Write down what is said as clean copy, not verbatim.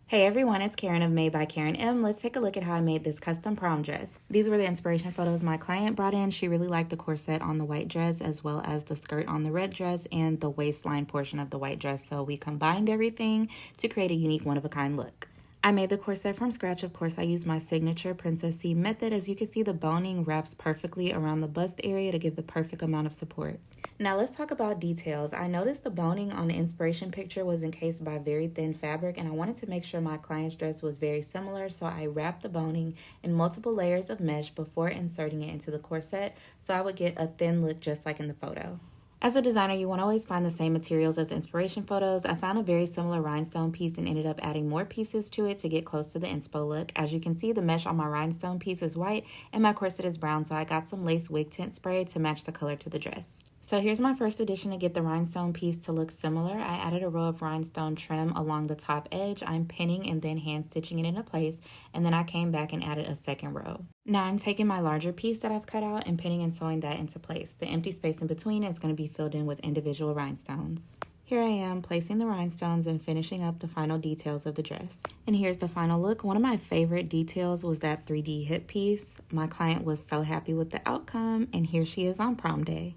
Hey everyone, it's Karen of Made by Karen M. Let's take a look at how I made this custom prom dress. These were the inspiration photos my client brought in. She really liked the corset on the white dress as well as the skirt on the red dress and the waistline portion of the white dress. So we combined everything to create a unique one-of-a-kind look. I made the corset from scratch. Of course, I used my signature Princess C method. As you can see, the boning wraps perfectly around the bust area to give the perfect amount of support. Now let's talk about details. I noticed the boning on the inspiration picture was encased by very thin fabric, and I wanted to make sure my client's dress was very similar, so I wrapped the boning in multiple layers of mesh before inserting it into the corset so I would get a thin look just like in the photo. As a designer, you want to always find the same materials as inspiration photos. I found a very similar rhinestone piece and ended up adding more pieces to it to get close to the inspo look. As you can see, the mesh on my rhinestone piece is white and my corset is brown, so I got some lace wig tint spray to match the color to the dress. So here's my first addition to get the rhinestone piece to look similar. I added a row of rhinestone trim along the top edge. I'm pinning and then hand stitching it into place, and then I came back and added a second row. Now I'm taking my larger piece that I've cut out and pinning and sewing that into place. The empty space in between is going to be filled in with individual rhinestones. Here I am placing the rhinestones and finishing up the final details of the dress. And here's the final look. One of my favorite details was that 3D hip piece. My client was so happy with the outcome, and here she is on prom day.